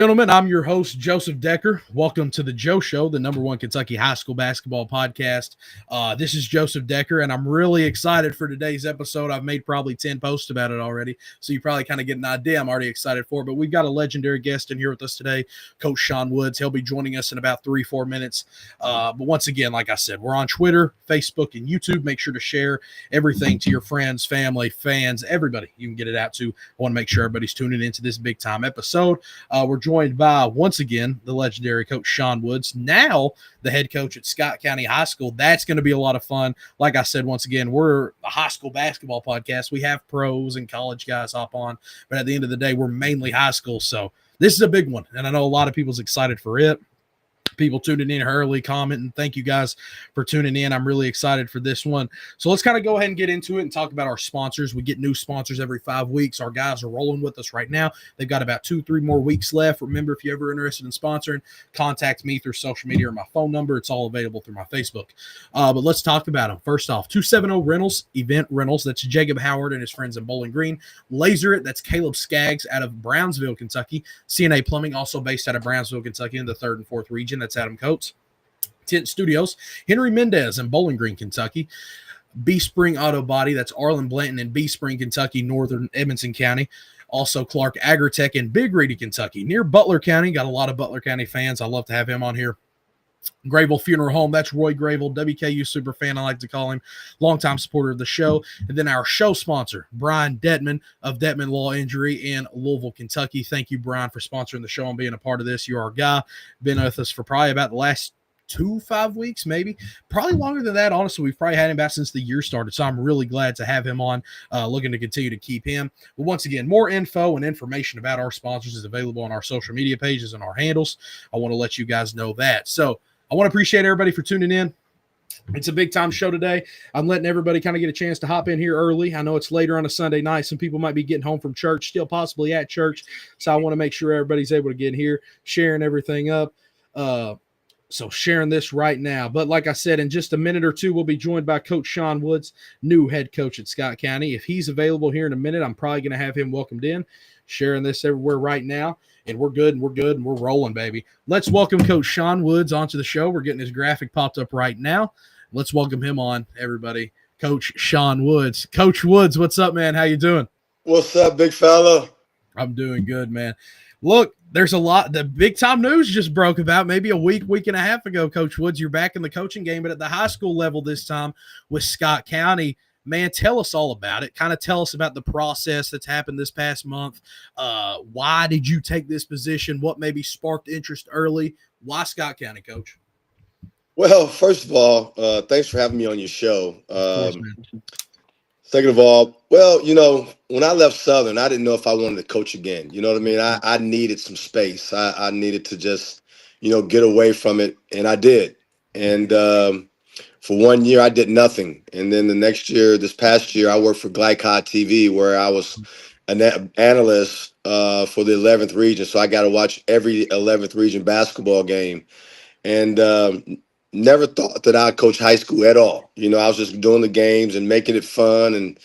Gentlemen, I'm your host, Joseph Decker. Welcome to the Joe Show, the #1 Kentucky high school basketball podcast. This is Joseph Decker, and I'm really excited for today's episode. I've made probably 10 posts about it already, so you probably kind of get an idea. I'm already excited for it, but we've got a legendary guest in here with us today, Coach Sean Woods. He'll be joining us in about 3-4 minutes. But once again, like I said, we're on Twitter, Facebook, and YouTube. Make sure to share everything to your friends, family, fans, everybody you can get it out to. I want to make sure everybody's tuning into this big-time episode. We're joined by, once again, the legendary Coach Sean Woods, now the head coach at Scott County High School. That's going to be a lot of fun. Like I said, once again, we're a high school basketball podcast. We have pros and college guys hop on, but at the end of the day, we're mainly high school. So this is a big one, and I know a lot of people's excited for it. People tuning in early, commenting. Thank you guys for tuning in. I'm really excited for this one. So let's kind of go ahead and get into it and talk about our sponsors. We get new sponsors every 5 weeks. Our guys are rolling with us right now. They've got about 2-3 more weeks left. Remember, if you're ever interested in sponsoring, contact me through social media or my phone number. It's all available through my Facebook. But let's talk about them. First off, 270 Rentals, Event Rentals. That's Jacob Howard and his friends in Bowling Green. Laser It, that's Caleb Skaggs out of Brownsville, Kentucky. CNA Plumbing, also based out of Brownsville, Kentucky in the 3rd and 4th region. That's Adam Coates. Tent Studios, Henry Mendez in Bowling Green, Kentucky. B Spring Auto Body, that's Arlen Blanton in B Spring, Kentucky, northern Edmonson County. Also Clark Agritech in Big Reedy, Kentucky, near Butler County. Got a lot of Butler County fans. I love to have him on here. Grayville Funeral Home, that's Roy Grayville, WKU super fan, I like to call him, longtime supporter of the show. And then our show sponsor, Brian Detman of Detman Law Injury in Louisville, Kentucky. Thank you, Brian, for sponsoring the show and being a part of this. You're our guy. Been with us for probably about the last 5 weeks, maybe. Probably longer than that, honestly. We've probably had him back since the year started, so I'm really glad to have him on, looking to continue to keep him. But once again, more info and information about our sponsors is available on our social media pages and our handles. I want to let you guys know that. So I want to appreciate everybody for tuning in. It's a big time show today. I'm letting everybody kind of get a chance to hop in here early. I know it's later on a Sunday night. Some people might be getting home from church, still possibly at church. So I want to make sure everybody's able to get in here, sharing everything up. So sharing this right now. But like I said, in just a minute or two, we'll be joined by Coach Sean Woods, new head coach at Scott County. If he's available here in a minute, I'm probably going to have him welcomed in, sharing this everywhere right now. And we're good, and we're rolling, baby. Let's welcome Coach Sean Woods onto the show. We're getting his graphic popped up right now. Let's welcome him on, everybody. Coach Sean Woods. Coach Woods, what's up, man? How you doing? What's up, big fella? I'm doing good, man. Look, there's a lot. The big time news just broke about maybe a week and a half ago, Coach Woods. You're back in the coaching game, but at the high school level this time with Scott County. Man, tell us all about it. Kind of tell us about the process that's happened this past month. Why did you take this position? What maybe sparked interest early? Why Scott County, Coach? Well, first of all, thanks for having me on your show. Of course, man. Second of all, well, when I left Southern, I didn't know if I wanted to coach again. You know what I mean? I needed some space. I needed to just, get away from it, and I did. And for 1 year, I did nothing. And then the next year, this past year, I worked for Glycod TV, where I was an analyst for the 11th region. So I got to watch every 11th region basketball game. And never thought that I'd coach high school at all. I was just doing the games and making it fun. And,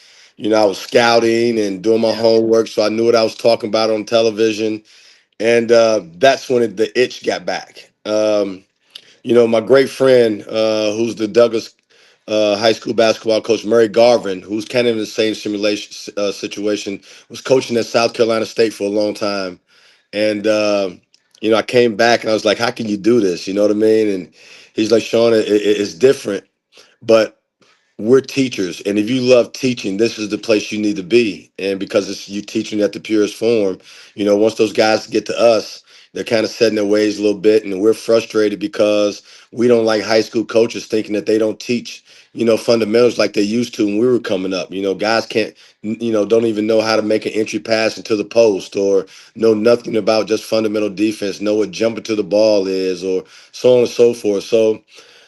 I was scouting and doing my homework. So I knew what I was talking about on television. And that's when the itch got back. My great friend, who's the Douglas high school basketball coach, Murray Garvin, who's kind of in the same situation, was coaching at South Carolina State for a long time. And, I came back and I was like, how can you do this? You know what I mean? And he's like, Sean, it's different, but we're teachers. And if you love teaching, this is the place you need to be. And because it's you teaching at the purest form, once those guys get to us, they're kind of set in their ways a little bit. And we're frustrated because we don't like high school coaches thinking that they don't teach, fundamentals like they used to when we were coming up. Guys can't, don't even know how to make an entry pass into the post or know nothing about just fundamental defense, know what jumping to the ball is or so on and so forth. So,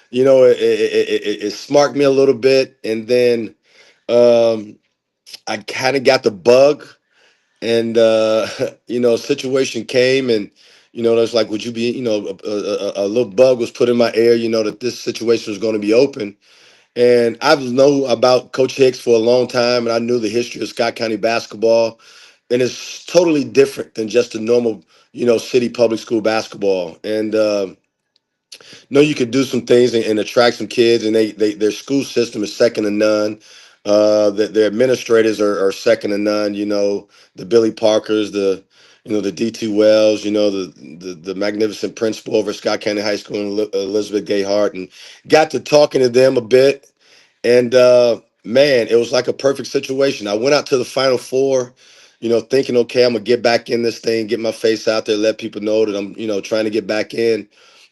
it smarked me a little bit. And then I kind of got the bug. And, a situation came and, it's like, would you be, a little bug was put in my ear, that this situation was going to be open. And I've known about Coach Hicks for a long time, and I knew the history of Scott County basketball. And it's totally different than just a normal, city public school basketball. And know you could do some things and attract some kids, and their school system is second to none. Their administrators are second to none. The Billy Parkers, the DT Wells, the magnificent principal over at Scott County High School, and Elizabeth Gay Hart, and got to talking to them a bit. And man, it was like a perfect situation. I went out to the Final Four, thinking, okay, I'm gonna get back in this thing, get my face out there, let people know that I'm, trying to get back in.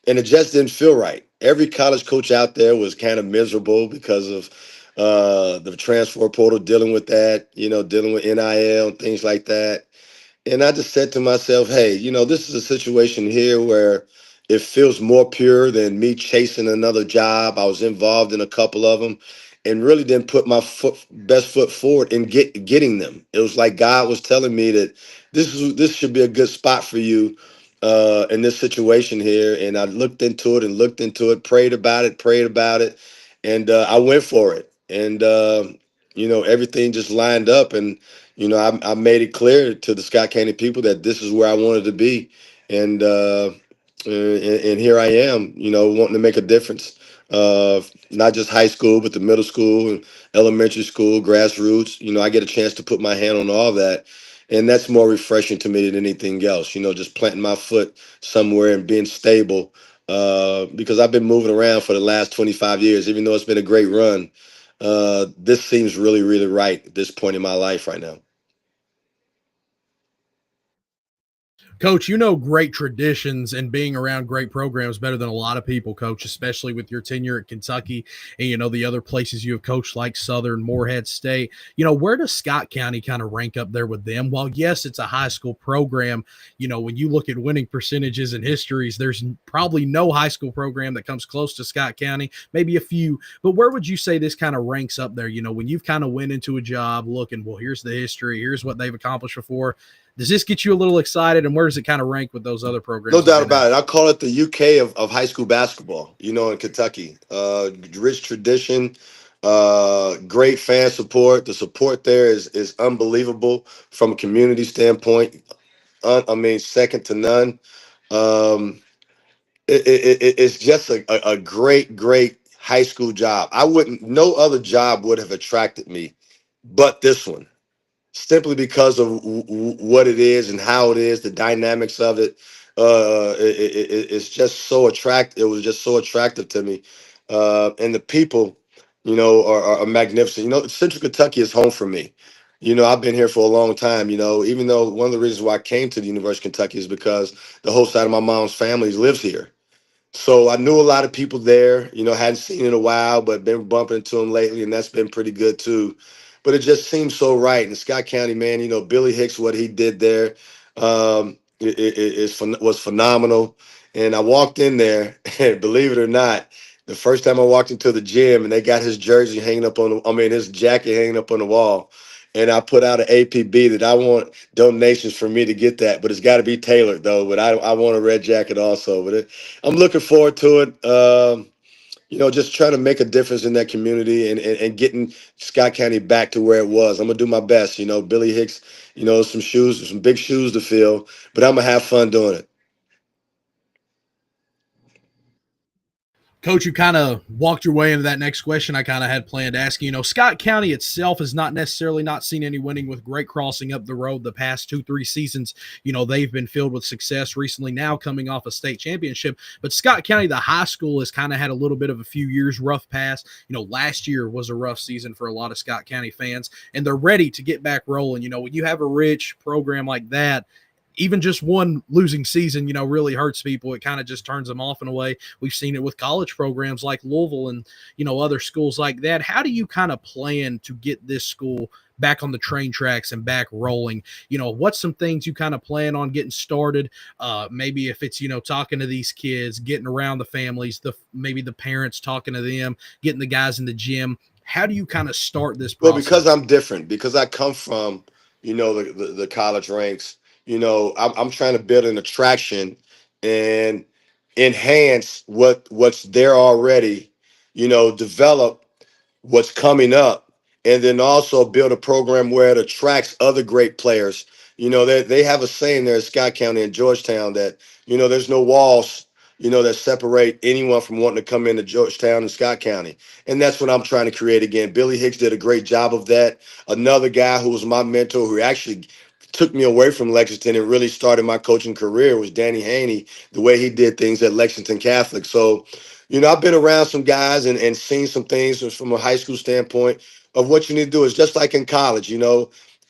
And it just didn't feel right. Every college coach out there was kind of miserable because of the transfer portal, dealing with that, dealing with NIL and things like that. And I just said to myself, hey, this is a situation here where it feels more pure than me chasing another job. I was involved in a couple of them and really didn't put my best foot forward in getting them. It was like God was telling me that this should be a good spot for you in this situation here. And I looked into it, prayed about it, and I went for it. And everything just lined up, and I made it clear to the Scott County people that this is where I wanted to be, and and here I am, wanting to make a difference. Not just high school, but the middle school and elementary school, grassroots. I get a chance to put my hand on all that, and that's more refreshing to me than anything else. Just planting my foot somewhere and being stable. Because I've been moving around for the last 25 years, even though it's been a great run. This seems really, really right at this point in my life right now. Coach, great traditions and being around great programs better than a lot of people, Coach, especially with your tenure at Kentucky and, the other places you have coached like Southern, Morehead State. Where does Scott County kind of rank up there with them? While, yes, it's a high school program, when you look at winning percentages and histories, there's probably no high school program that comes close to Scott County, maybe a few. But where would you say this kind of ranks up there? When you've kind of went into a job looking, well, here's the history, here's what they've accomplished before. Does this get you a little excited, and where does it kind of rank with those other programs? No doubt about it. I call it the UK of high school basketball, in Kentucky. Rich tradition, great fan support. The support there is unbelievable from a community standpoint. Second to none. Um, it's just a great, great high school job. No other job would have attracted me but this one, simply because of what it is and how it is, the dynamics of it. It's just so attractive. It was just so attractive to me, and the people, are magnificent. Central Kentucky is home for me. I've been here for a long time. Even though one of the reasons why I came to the University of Kentucky is because the whole side of my mom's family lives here. So I knew a lot of people there, hadn't seen in a while, but been bumping into them lately, and that's been pretty good too. But it just seems so right. In Scott County, man, Billy Hicks, what he did there, was phenomenal. And I walked in there, and believe it or not, the first time I walked into the gym, and they got his jersey hanging up his jacket hanging up on the wall. And I put out an APB that I want donations for me to get that, but it's got to be tailored though. But I want a red jacket also. But I'm looking forward to it. Just trying to make a difference in that community and getting Scott County back to where it was. I'm gonna do my best. Billy Hicks, some big shoes to fill, but I'm gonna have fun doing it. Coach, you kind of walked your way into that next question I kind of had planned to ask you. Scott County itself has not necessarily not seen any winning with Great Crossing up the road the past 2-3 seasons. They've been filled with success recently, now coming off a state championship. But Scott County, the high school, has kind of had a little bit of a few years rough pass. Last year was a rough season for a lot of Scott County fans, and they're ready to get back rolling. When you have a rich program like that, even just one losing season, really hurts people. It kind of just turns them off in a way. We've seen it with college programs like Louisville and, other schools like that. How do you kind of plan to get this school back on the train tracks and back rolling? What's some things you kind of plan on getting started? Maybe if it's, talking to these kids, getting around the families, maybe the parents, talking to them, getting the guys in the gym. How do you kind of start this process? Well, because I'm different, because I come from, the college ranks. I'm trying to build an attraction and enhance what's there already, develop what's coming up, and then also build a program where it attracts other great players They have a saying there in Scott County and Georgetown that, there's no walls, that separate anyone from wanting to come into Georgetown and Scott County. And that's what I'm trying to create again. Billy Hicks did a great job of that. Another guy who was my mentor, who actually took me away from Lexington and really started my coaching career, was Danny Haney, the way he did things at Lexington Catholic. So, I've been around some guys and seen some things from a high school standpoint of what you need to do. Is just like in college,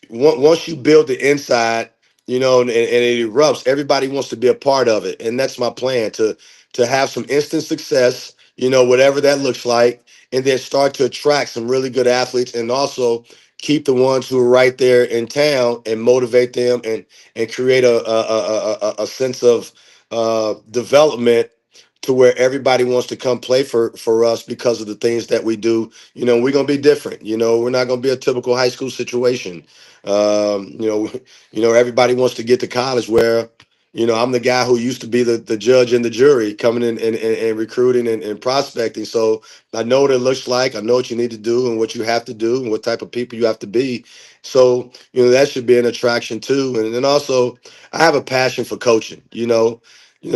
once you build the inside, and it erupts, everybody wants to be a part of it. And that's my plan, to have some instant success, whatever that looks like, and then start to attract some really good athletes, and also keep the ones who are right there in town and motivate them, and create a sense of development, to where everybody wants to come play for us because of the things that we do. We're gonna be different. We're not gonna be a typical high school situation. Um, you know, everybody wants to get to college where, I'm the guy who used to be the judge and the jury, coming in and recruiting and prospecting. So I know what it looks like. I know what you need to do and what you have to do and what type of people you have to be. So, that should be an attraction too. And then also, I have a passion for coaching.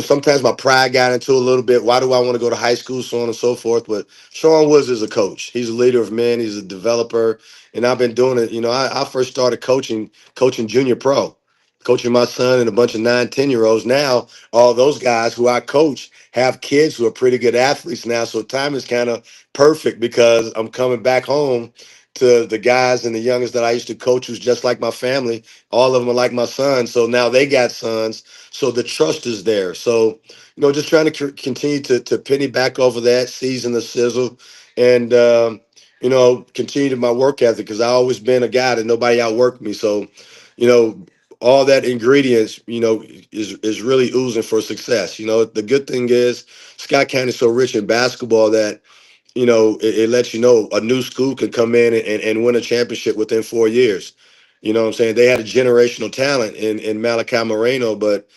Sometimes my pride got into a little bit. Why do I want to go to high school, so on and so forth? But Sean Woods is a coach. He's a leader of men. He's a developer, and I've been doing it. I first started coaching junior pro, coaching my son and a bunch of 9, 10-year-olds. Now all those guys who I coach have kids who are pretty good athletes now. So time is kind of perfect, because I'm coming back home to the guys and the youngest that I used to coach, who's just like my family. All of them are like my son. So now they got sons. So the trust is there. So, just trying to continue to penny back over that, season the sizzle, and, continue to my work ethic, because I always been a guy that nobody outworked me. So, you know, all that ingredients, is really oozing for success. The good thing is Scott County is so rich in basketball that, it lets you know a new school could come in and win a championship within 4 years. You know what I'm saying? They had a generational talent in Malachi Moreno, but,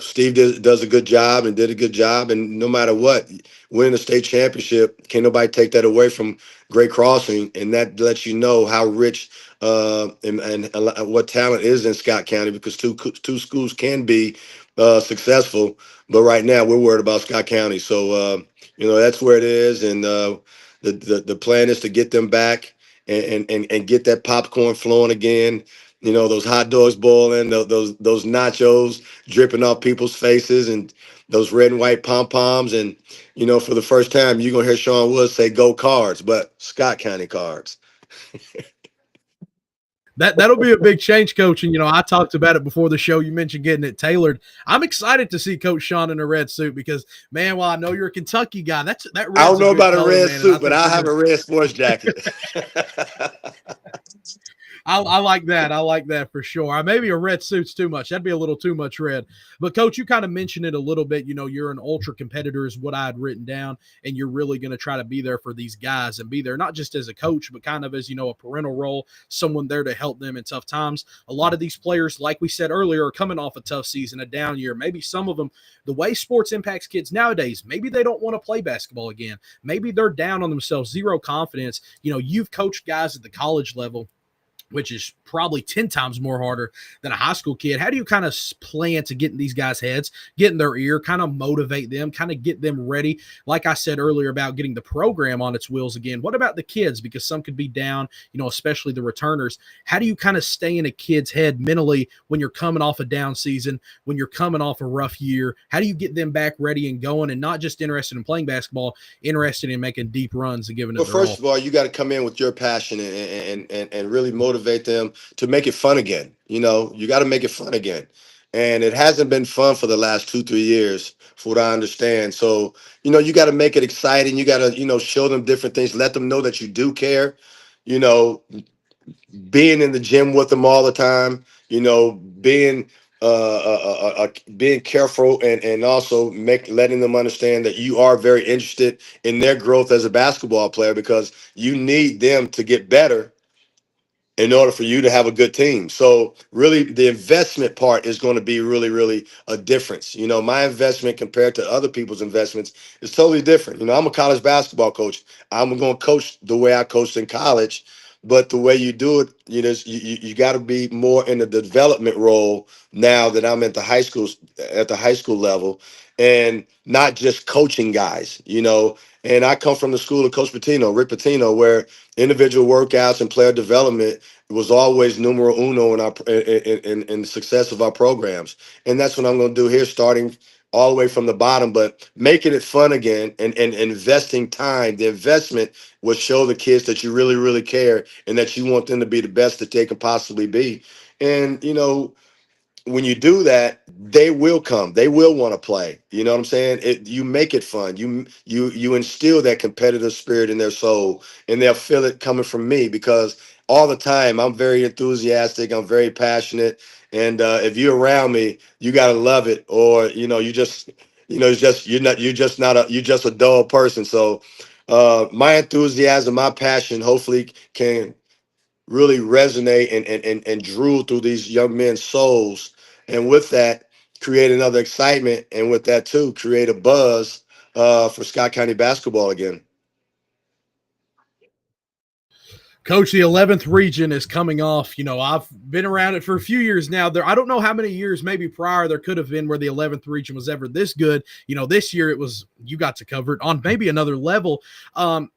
Steve does a good job and did a good job. And no matter what, winning a state championship, can't nobody take that away from Great Crossing. And that lets you know how rich and what talent is in Scott County, because two schools can be successful. But right now, we're worried about Scott County. So, that's where it is. And the plan is to get them back, and get that popcorn flowing again. Those hot dogs boiling, those nachos dripping off people's faces, and those red and white pom poms. And for the first time, you're gonna hear Sean Woods say "Go Cards," but Scott County Cards. That'll be a big change, coach. And I talked about it before the show. You mentioned getting it tailored. I'm excited to see Coach Sean in a red suit, because, man, while I know you're a Kentucky guy, that I red's don't know a good about a color, red man. And I suit, but think I'll you're have gonna. a red sports jacket. I like that. I like that for sure. Maybe a red suit's too much. That'd be a little too much red. But, Coach, you kind of mentioned it a little bit. You're an ultra competitor, is what I had written down, and you're really going to try to be there for these guys and be there not just as a coach, but kind of as, a parental role, someone there to help them in tough times. A lot of these players, like we said earlier, are coming off a tough season, a down year. Maybe some of them, the way sports impacts kids nowadays, maybe they don't want to play basketball again. Maybe they're down on themselves, zero confidence. You've coached guys at the college level, which is probably 10 times more harder than a high school kid. How do you kind of plan to get in these guys' heads, get in their ear, kind of motivate them, kind of get them ready? Like I said earlier about getting the program on its wheels again. What about the kids? Because some could be down, especially the returners. How do you kind of stay in a kid's head mentally when you're coming off a down season, when you're coming off a rough year? How do you get them back ready and going, and not just interested in playing basketball, interested in making deep runs and giving it Well, their all? first of all, you got to come in with your passion, and really motivate them to make it fun again. You got to make it fun again. And it hasn't been fun for the last 2, 3 years, for what I understand. So, you got to make it exciting. You got to, show them different things, let them know that you do care. You know, being in the gym with them all the time, being careful, and also letting them understand that you are very interested in their growth as a basketball player, because you need them to get better in order for you to have a good team. So really the investment part is going to be really, really a difference. My investment compared to other people's investments is totally different. I'm a college basketball coach. I'm going to coach the way I coached in college. But the way you do it, you got to be more in the development role now that I'm at the high school level, and not just coaching guys. And I come from the school of Coach Pitino, Rick Pitino, where individual workouts and player development was always numero uno in the success of our programs. And that's what I'm going to do here, starting all the way from the bottom, but making it fun again, and investing time. The investment will show the kids that you really, really care and that you want them to be the best that they can possibly be. And, when you do that, they will come. They will want to play. You know what I'm saying? You make it fun. You instill that competitive spirit in their soul, and they'll feel it coming from me, because all the time I'm very enthusiastic. I'm very passionate, and if you're around me, you gotta love it, or you're just a dull person. So my enthusiasm, my passion, hopefully can really resonate and drool through these young men's souls. And with that, create another excitement. And with that, too, create a buzz for Scott County basketball again. Coach, the 11th region is coming off. I've been around it for a few years now. I don't know how many years maybe prior there could have been where the 11th region was ever this good. This year you got to cover it on maybe another level. How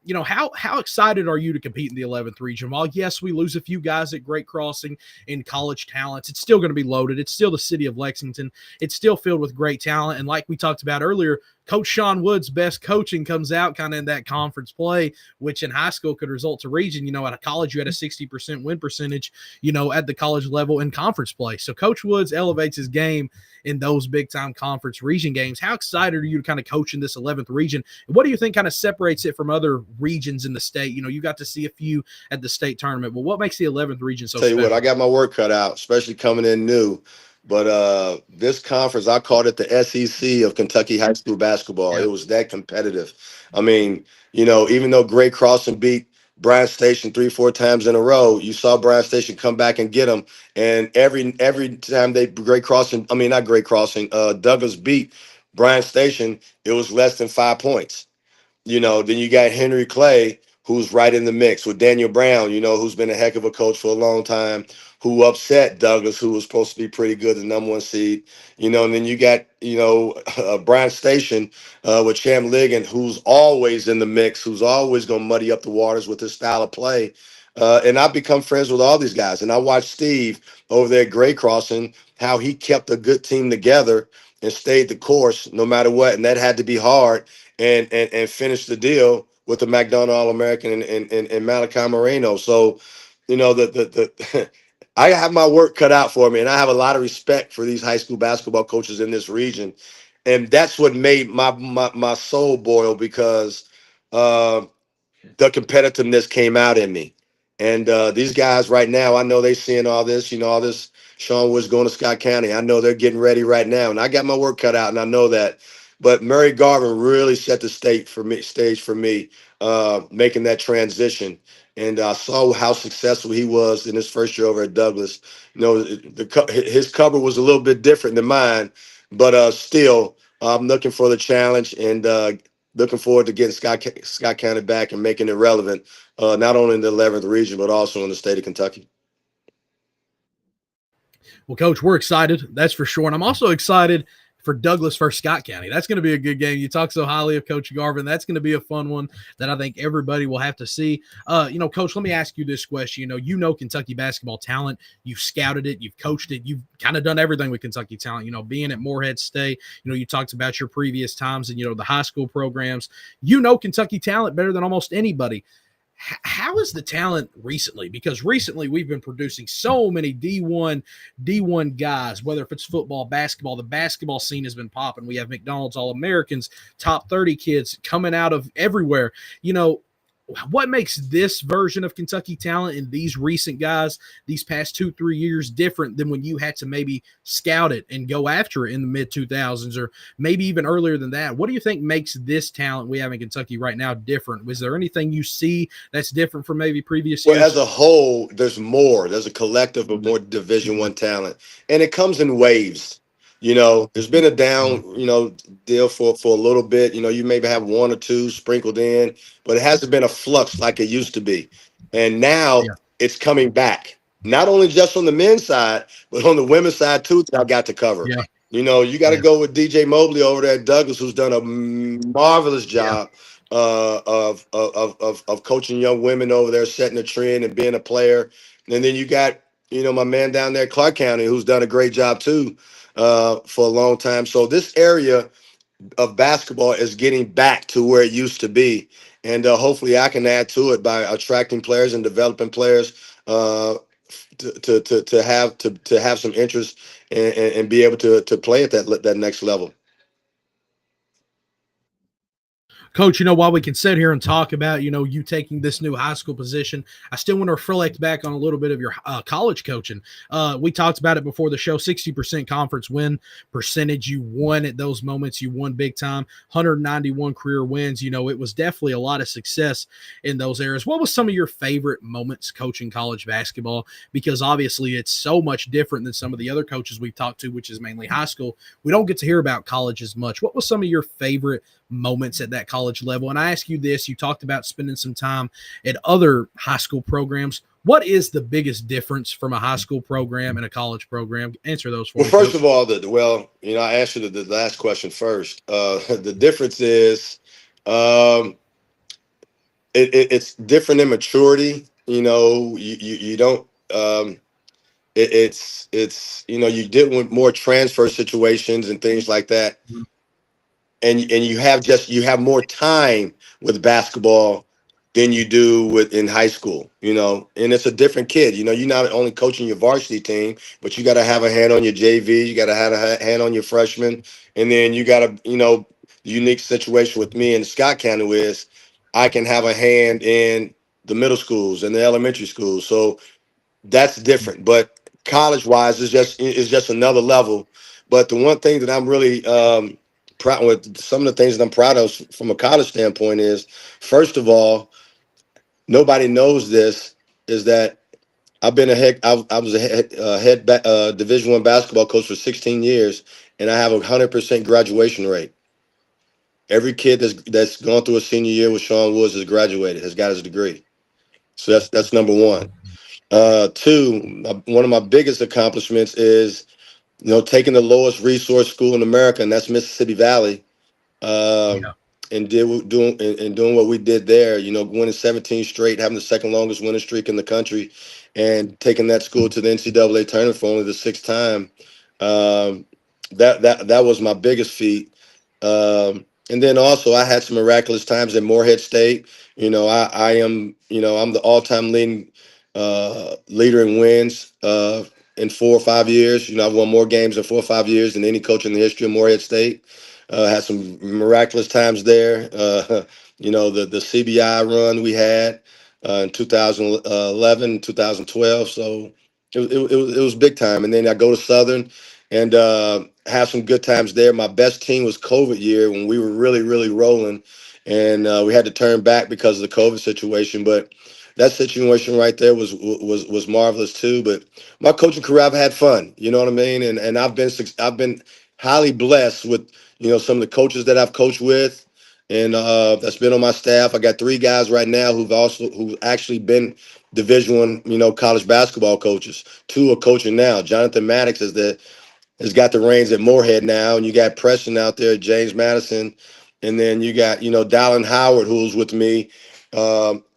excited are you to compete in the 11th region? While yes, we lose a few guys at Great Crossing in college talents, it's still going to be loaded. It's still the city of Lexington. It's still filled with great talent. And like we talked about earlier, Coach Sean Wood's best coaching comes out kind of in that conference play, which in high school could result to region. At a college, you had a 60% win percentage, at the college level in conference play. So Coach Woods elevates his game in those big-time conference region games. How excited are you to kind of coach in this 11th region? And what do you think kind of separates it from other regions in the state? You got to see a few at the state tournament, but what makes the 11th region so special? Tell you what, I got my work cut out, especially coming in new. But this conference, I called it the SEC of Kentucky high school basketball. Yeah. It was that competitive. I mean, even though Great Crossing beat Bryan Station 3-4 times in a row, you saw Bryan Station come back and get them. And every time Douglas beat Bryan Station, it was less than 5 points. Then you got Henry Clay, who's right in the mix with Daniel Brown, who's been a heck of a coach for a long time, who upset Douglas, who was supposed to be pretty good, the number one seed. And then you got, Bryan Station with Champ Ligon, who's always in the mix, who's always going to muddy up the waters with his style of play. And I've become friends with all these guys. And I watched Steve over there at Great Crossing, how he kept a good team together and stayed the course no matter what. And that had to be hard, and finish the deal with the McDonald All-American and Malachi Moreno. So, the I have my work cut out for me, and I have a lot of respect for these high school basketball coaches in this region. And that's what made my soul boil, because the competitiveness came out in me. And these guys right now, I know they seeing all this, all this Sean Woods going to Scott County. I know they're getting ready right now, and I got my work cut out, and I know that. But Murray Garvin really set the stage for me, making that transition. And I saw how successful he was in his first year over at Douglas. His cover was a little bit different than mine, but still, I'm looking for the challenge, and looking forward to getting Scott County back and making it relevant, not only in the 11th region, but also in the state of Kentucky. Well, Coach, we're excited. That's for sure. And I'm also excited for Douglas versus Scott County. That's going to be a good game. You talk so highly of Coach Garvin. That's going to be a fun one that I think everybody will have to see. Coach, let me ask you this question. Kentucky basketball talent. You've scouted it. You've coached it. You've kind of done everything with Kentucky talent. Being at Morehead State, you talked about your previous times and, the high school programs. Kentucky talent better than almost anybody. How is the talent recently? Because recently we've been producing so many D1 guys, whether if it's football, basketball. The basketball scene has been popping. We have McDonald's All-Americans, top 30 kids coming out of everywhere. What makes this version of Kentucky talent and these recent guys these past 2-3 years different than when you had to maybe scout it and go after it in the mid-2000s, or maybe even earlier than that? What do you think makes this talent we have in Kentucky right now different? Was there anything you see that's different from maybe previous years? Well, as a whole, there's more. There's a collective of more Division I talent, and it comes in waves. There's been a down, deal for a little bit. You maybe have one or two sprinkled in, but it hasn't been a flux like it used to be. And now Yeah. it's coming back, not only just on the men's side, but on the women's side too. That I've got to cover. Yeah. You got to Yeah. go with DJ Mobley over there at Douglas, who's done a marvelous Yeah. job of coaching young women over there, setting a trend and being a player. And then you got my man down there, Clark County, who's done a great job too for a long time. So this area of basketball is getting back to where it used to be, and hopefully I can add to it by attracting players and developing players to have some interest and be able to play at that next level. Coach, while we can sit here and talk about, you taking this new high school position, I still want to reflect back on a little bit of your college coaching. We talked about it before the show, 60% conference win percentage. You won at those moments. You won big time, 191 career wins. It was definitely a lot of success in those areas. What was some of your favorite moments coaching college basketball? Because obviously it's so much different than some of the other coaches we've talked to, which is mainly high school. We don't get to hear about college as much. What was some of your favorite moments at that college level? And I ask you this, you talked about spending some time at other high school programs. What is the biggest difference from a high school program and a college program? Answer those for Well, me, first Coach. of all, I answered the last question first. The difference is um, it's different in maturity. You don't. It's you deal with more transfer situations and things like that, and you have more time with basketball than you do with in high school. And it's a different kid. You're not only coaching your varsity team, but you got to have a hand on your JV. You got to have a hand on your freshmen, and then you got to the unique situation with me in Scott County is I can have a hand in the middle schools and the elementary schools. So that's different. But college wise is just another level. But the one thing that I'm really proud with, some of the things that I'm proud of from a college standpoint is, first of all, nobody knows this, is that I've been I was a Division I basketball coach for 16 years, and I have 100% graduation rate. Every kid that's gone through a senior year with Sean Woods has graduated, has got his degree. So that's number one. Two, one of my biggest accomplishments is taking the lowest resource school in America, and that's Mississippi Valley, um, Yeah. and doing what we did there. Winning 17 straight, having the second longest winning streak in the country, and taking that school to the NCAA tournament for only the sixth time. Um, that was my biggest feat. And then also I had some miraculous times at Morehead State. I am I'm the all-time leading leader in wins in 4 or 5 years. I've won more games in 4 or 5 years than any coach in the history of Morehead State. Had some miraculous times there. The CBI run we had in 2011, 2012. So it was big time. And then I go to Southern and have some good times there. My best team was COVID year when we were really, really rolling. And we had to turn back because of the COVID situation. But that situation right there was marvelous too. But my coaching career, I've had fun. You know what I mean? And I've been highly blessed with some of the coaches that I've coached with, and that's been on my staff. I got 3 guys right now who've actually been Division I, college basketball coaches. 2 are coaching now. Jonathan Maddox has got the reins at Morehead now, and you got Preston out there, James Madison, and then you got Dallin Howard, who's with me,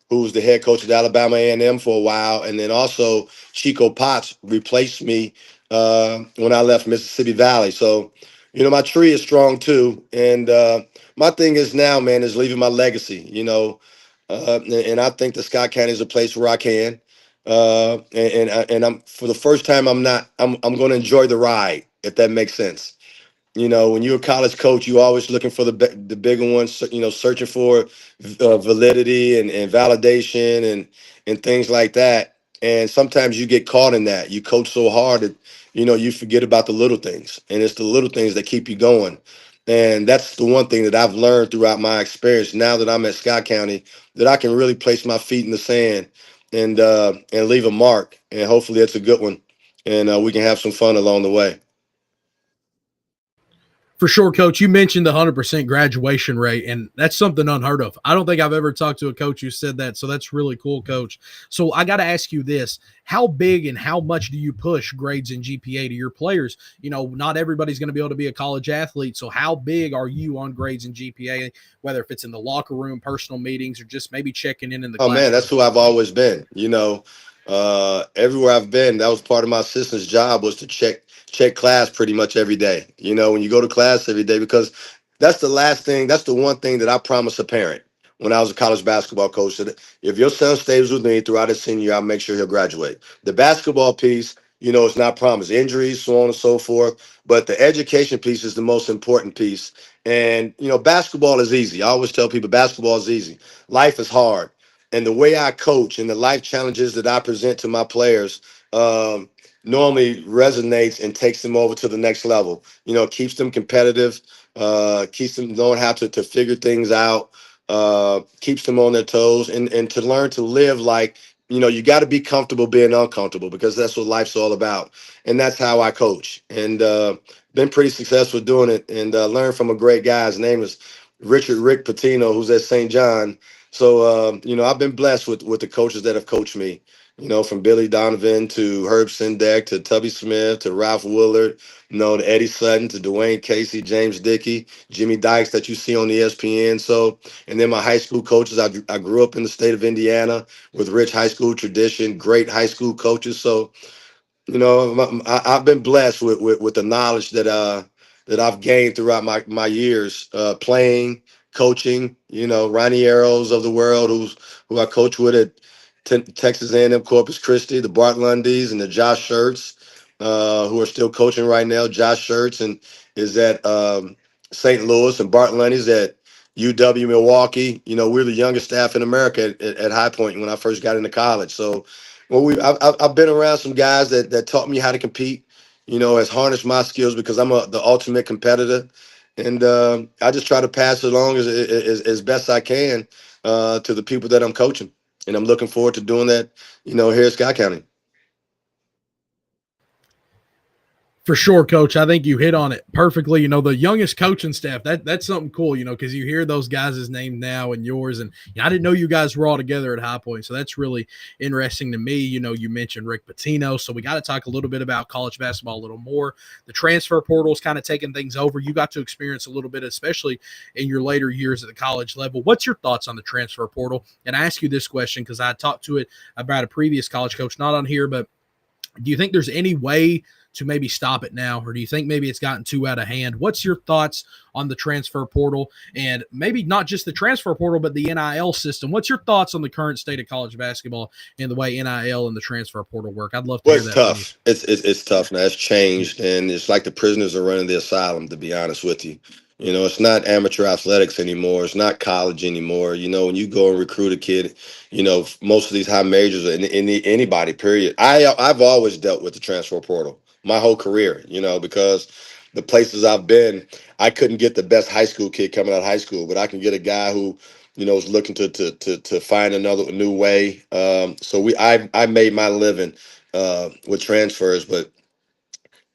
who's the head coach at Alabama A&M for a while, and then also Chico Potts replaced me when I left Mississippi Valley. So, my tree is strong too, and my thing is now, man, is leaving my legacy. And I think the Scott County is a place where I can. And I'm for the first time I'm going to enjoy the ride, if that makes sense. When you're a college coach, you're always looking for the bigger ones, searching for validity and validation and things like that. And sometimes you get caught in that. You coach so hard that you forget about the little things, and it's the little things that keep you going. And that's the one thing that I've learned throughout my experience. Now that I'm at Scott County, that I can really place my feet in the sand and leave a mark. And hopefully, it's a good one, and we can have some fun along the way. For sure, coach. You mentioned the 100% graduation rate, and that's something unheard of. I don't think I've ever talked to a coach who said that. So that's really cool, coach. So I got to ask you this. How big and how much do you push grades and GPA to your players? You know, not everybody's going to be able to be a college athlete. So how big are you on grades and GPA, whether if it's in the locker room, personal meetings, or just maybe checking in the Oh man, classroom? that's who I've always been. Everywhere I've been, that was part of my assistant's job was to check class pretty much every day. When you go to class every day, because that's the one thing that I promised a parent when I was a college basketball coach, that if your son stays with me throughout his senior year, I'll make sure he'll graduate. The basketball piece, it's not promised. Injuries, so on and so forth. But the education piece is the most important piece. And basketball is easy. I always tell people basketball is easy. Life is hard, and the way I coach and the life challenges that I present to my players um, normally resonates and takes them over to the next level. Keeps them competitive, keeps them knowing how to figure things out, keeps them on their toes, and to learn to live like, you got to be comfortable being uncomfortable, because that's what life's all about. And that's how I coach. And been pretty successful doing it, and learned from a great guy. His name is Rick Pitino, who's at St. John. So I've been blessed with the coaches that have coached me. From Billy Donovan to Herb Sendek to Tubby Smith to Ralph Willard, to Eddie Sutton to Dwayne Casey, James Dickey, Jimmy Dykes that you see on ESPN. So, and then my high school coaches, I grew up in the state of Indiana with rich high school tradition, great high school coaches. So I've been blessed with the knowledge that I've gained throughout my years playing, coaching. Ronnie Arrows of the world, who I coach with at Texas A&M Corpus Christi, the Bart Lundys and the Josh Shirts, who are still coaching right now. Josh Shirts and is at St. Louis, and Bart Lundy's at UW Milwaukee. We're the youngest staff in America at High Point when I first got into college. So well, I've been around some guys that taught me how to compete. Has harnessed my skills, because I'm the ultimate competitor, and I just try to pass it along as best I can to the people that I'm coaching, and I'm looking forward to doing that. Here at Scott County. For sure, coach. I think you hit on it perfectly. The youngest coaching staff, that's something cool, because you hear those guys' names now and yours. And I didn't know you guys were all together at High Point. So that's really interesting to me. You mentioned Rick Pitino. So we got to talk a little bit about college basketball a little more. The transfer portal is kind of taking things over. You got to experience a little bit, especially in your later years at the college level. What's your thoughts on the transfer portal? And I ask you this question because I talked to it about a previous college coach, not on here, but do you think there's any way to maybe stop it now, or do you think maybe it's gotten too out of hand? What's your thoughts on the transfer portal, and maybe not just the transfer portal, but the NIL system? What's your thoughts on the current state of college basketball and the way NIL and the transfer portal work? I'd love to Well, hear it's that from you. tough. It's tough now. It's changed, and it's like the prisoners are running the asylum. To be honest with you, it's not amateur athletics anymore. It's not college anymore. When you go and recruit a kid, most of these high majors in anybody. Period. I've always dealt with the transfer portal my whole career. Because the places I've been, I couldn't get the best high school kid coming out of high school, but I can get a guy who is looking to find another new way. So I made my living with transfers, but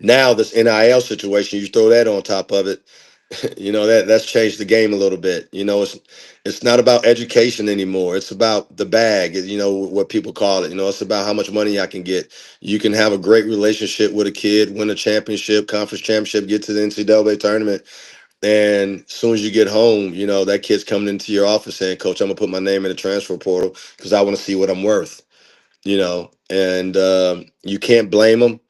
now this NIL situation, you throw that on top of it, that's changed the game a little bit. It's not about education anymore. It's about the bag, what people call it. It's about how much money I can get. You can have a great relationship with a kid, win a championship, conference championship, get to the NCAA tournament. And as soon as you get home, that kid's coming into your office saying, Coach, I'm gonna put my name in the transfer portal because I want to see what I'm worth. And you can't blame them,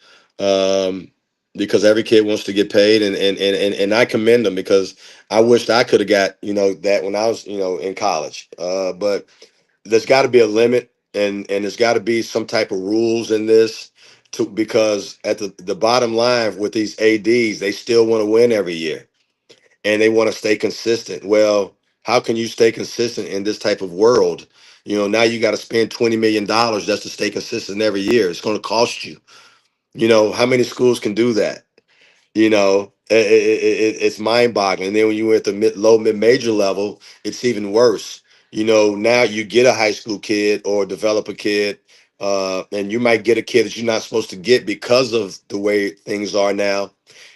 um, because every kid wants to get paid, and I commend them, because I wished I could have got that when I was in college, but there's got to be a limit, and there's got to be some type of rules in this, because at the bottom line with these ADs, they still want to win every year, and they want to stay consistent. Well, how can you stay consistent in this type of world? Now you got to spend $20 million just to stay consistent every year. It's going to cost you. How many schools can do that? It's mind boggling. And then when you're at the low, mid major level, it's even worse. Now you get a high school kid or develop a kid, and you might get a kid that you're not supposed to get because of the way things are now.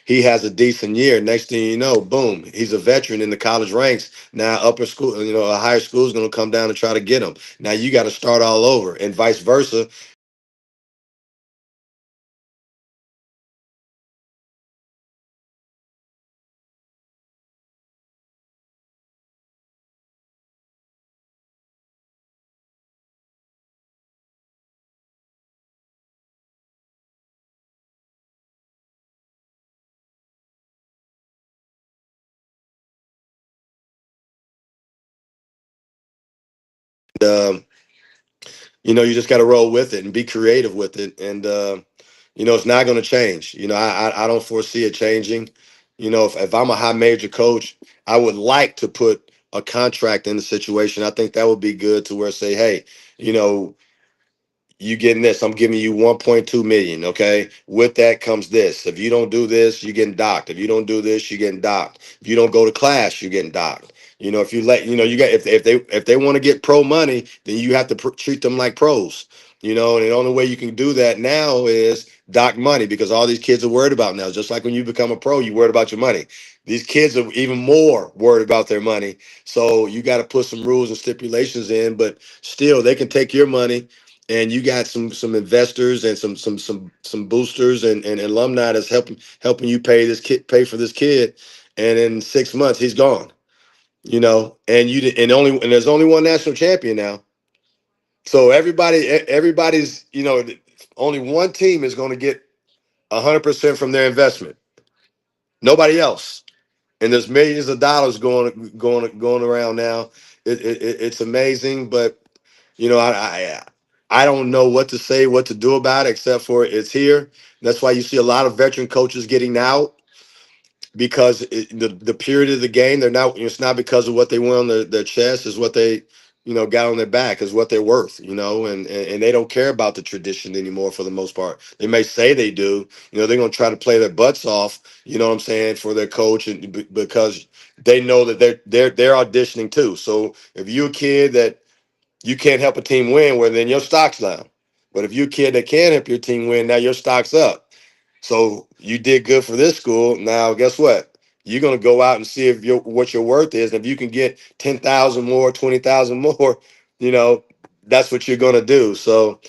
he has a decent year. Next thing you know, boom, he's a veteran in the college ranks. Now upper school, a higher school is going to come down and try to get him. Now you got to start all over, and vice versa. Um, you just got to roll with it and be creative with it, and it's not going to change. I don't foresee it changing. If I'm a high major coach, I would like to put a contract in the situation. I think that would be good to where say, hey, you know you getting this. I'm giving you 1.2 million. Okay. With that comes this. If you don't do this, you're getting docked. If you don't do this, you're getting docked. If you don't go to class, you're getting docked. If you let, you got, if they want to get pro money, then you have to treat them like pros. And the only way you can do that now is dock money, because all these kids are worried about now. Just like when you become a pro, you worried about your money. These kids are even more worried about their money. So you got to put some rules and stipulations in, but still they can take your money, and you got some investors and some boosters and alumni that's helping you pay for this kid, and in 6 months he's gone. And there's only one national champion now, so everybody's only one team is going to get 100% from their investment, nobody else. And there's millions of dollars going around now. It's amazing, but I don't know what to say, what to do about it, except for it's here. That's why you see a lot of veteran coaches getting out, because the period of the game, they're not. It's not because of what they won on their chest, is what they got on their back, is what they're worth. And they don't care about the tradition anymore for the most part. They may say they do. They're going to try to play their butts off. You know what I'm saying, for their coach, and because they know that they're auditioning too. So if you're a kid that you can't help a team win, well, then your stock's down. But if you're a kid that can help your team win, now your stock's up. So you did good for this school. Now, guess what? You're going to go out and see if what your worth is. If you can get 10,000 more, 20,000 more, that's what you're going to do. So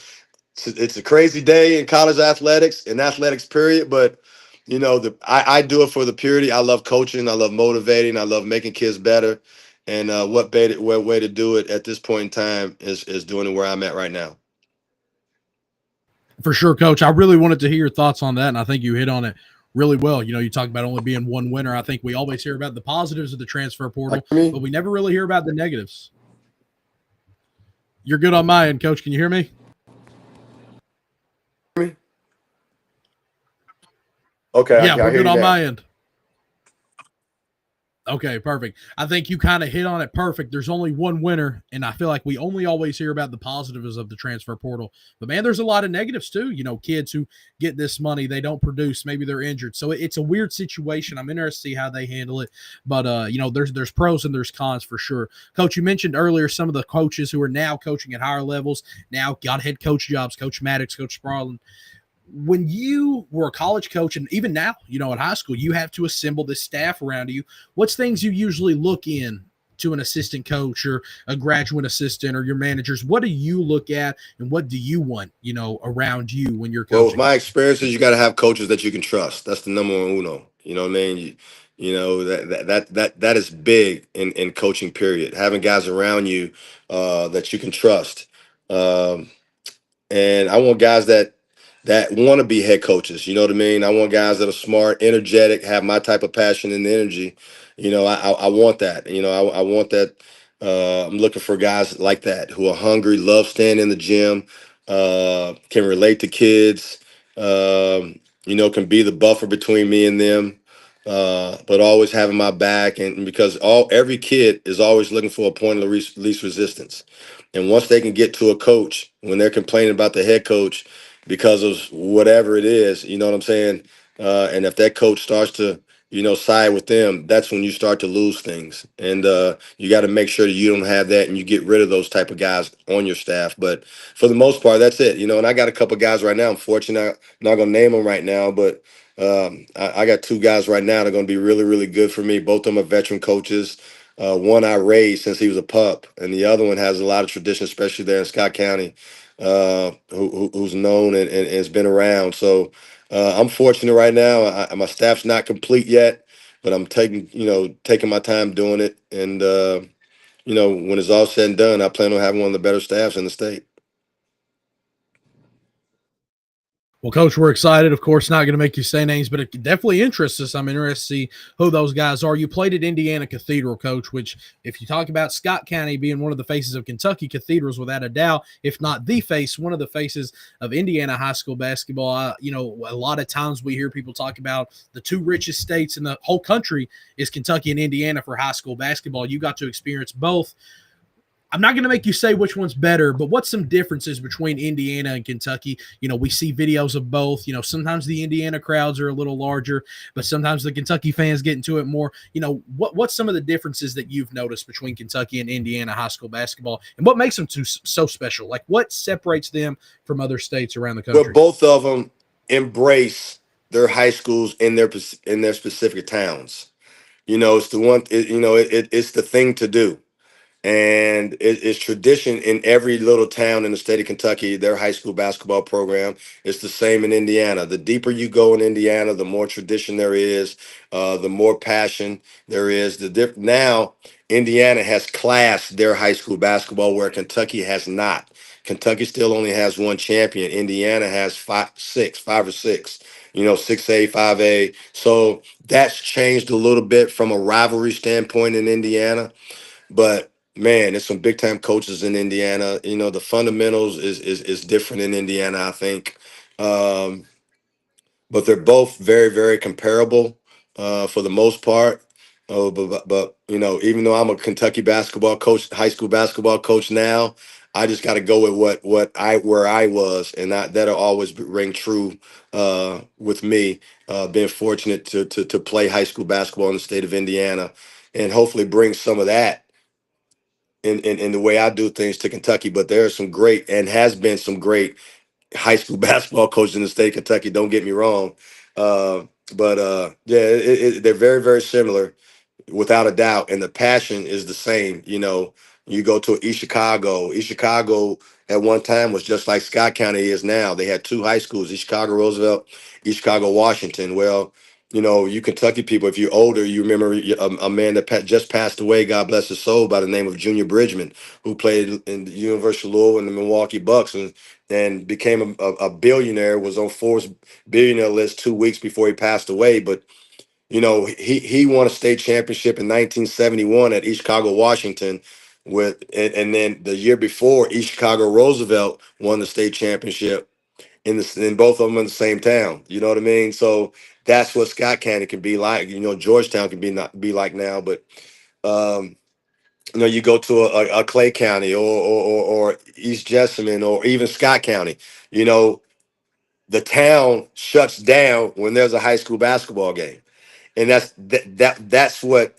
it's a crazy day in college athletics, in athletics period. But I do it for the purity. I love coaching. I love motivating. I love making kids better. And what way to do it at this point in time is doing it where I'm at right now. For sure, Coach. I really wanted to hear your thoughts on that, and I think you hit on it really well. You talk about only being one winner. I think we always hear about the positives of the transfer portal, but we never really hear about the negatives. You're good on my end, Coach. Can you hear me? Okay, Yeah, I we're hear good you on now. my end. Okay, perfect. I think you kind of hit on it perfect. There's only one winner, and I feel like we only always hear about the positives of the transfer portal. But man, there's a lot of negatives too. Kids who get this money, they don't produce, maybe they're injured. So it's a weird situation. I'm interested to see how they handle it. But there's pros and there's cons for sure. Coach, you mentioned earlier some of the coaches who are now coaching at higher levels, now got head coach jobs, Coach Maddox, Coach Spradlin. When you were a college coach, and even now, at high school, you have to assemble this staff around you. What's things you usually look in to an assistant coach or a graduate assistant or your managers? What do you look at, and what do you want, around you when you're Well, with coaching? my experiences, you got to have coaches that you can trust. That's the number one uno. You know what I mean? That is big in coaching. Period. Having guys around you that you can trust. Um, and I want guys that want to be head coaches. You know what I mean? I want guys that are smart, energetic, have my type of passion and energy. I want that. I want that. I'm looking for guys like that who are hungry, love staying in the gym, can relate to kids. Can be the buffer between me and them. But always having my back, and because every kid is always looking for a point of least resistance. And once they can get to a coach, when they're complaining about the head coach because of whatever it is, you know what I'm saying? And if that coach starts to, side with them, that's when you start to lose things. And you got to make sure that you don't have that, and you get rid of those type of guys on your staff. But for the most part, that's it. And I got a couple guys right now. I'm fortunate. I'm not going to name them right now, but I got two guys right now that are going to be really, really good for me. Both of them are veteran coaches. One I raised since he was a pup, and the other one has a lot of tradition, especially there in Scott County, who's known and has been around. So I'm fortunate right now. My staff's not complete yet, but I'm taking my time doing it. And when it's all said and done, I plan on having one of the better staffs in the state. Well, Coach, we're excited. Of course, not going to make you say names, but it definitely interests us. I'm interested to see who those guys are. You played at Indiana Cathedral, Coach, which, if you talk about Scott County being one of the faces of Kentucky, Cathedral's without a doubt, if not the face, one of the faces of Indiana high school basketball. A lot of times we hear people talk about the two richest states in the whole country is Kentucky and Indiana for high school basketball. You got to experience both. I'm not going to make you say which one's better, but what's some differences between Indiana and Kentucky? We see videos of both. Sometimes the Indiana crowds are a little larger, but sometimes the Kentucky fans get into it more. What's some of the differences that you've noticed between Kentucky and Indiana high school basketball, and what makes them so special? Like, what separates them from other states around the country? Well, both of them embrace their high schools in their specific towns. It's the one. It's the thing to do. And it's tradition in every little town in the state of Kentucky, their high school basketball program. It's the same in Indiana. The deeper you go in Indiana, the more tradition there is, the more passion there is. Now, Indiana has classed their high school basketball where Kentucky has not. Kentucky still only has one champion. Indiana has five or six. 6A, 5A. So that's changed a little bit from a rivalry standpoint in Indiana. But man, there's some big time coaches in Indiana. The fundamentals is different in Indiana, I think. But they're both very, very comparable for the most part. Oh, but even though I'm a Kentucky basketball coach, high school basketball coach now, I just got to go with where I was, and that'll always ring true with me. Being fortunate to play high school basketball in the state of Indiana, and hopefully bring some of that in the way I do things to Kentucky. But there are some great and has been some great high school basketball coaches in the state of Kentucky. Don't get me wrong. Yeah, they're very, very similar without a doubt. And the passion is the same. You go to East Chicago. East Chicago at one time was just like Scott County is now. They had two high schools, East Chicago Roosevelt, East Chicago Washington. Well, you Kentucky people, if you're older, you remember a man that just passed away, God bless his soul, by the name of Junior Bridgman, who played in the University of Louisville and the Milwaukee Bucks and became a billionaire, was on Forbes billionaire list 2 weeks before he passed away. But he won a state championship in 1971 at East Chicago Washington and then the year before, East Chicago Roosevelt won the state championship in both of them in the same town. You know what I mean? So that's what Scott County can be like. Georgetown can be like now. But you go to a Clay County or East Jessamine or even Scott County. The town shuts down when there's a high school basketball game, and that's what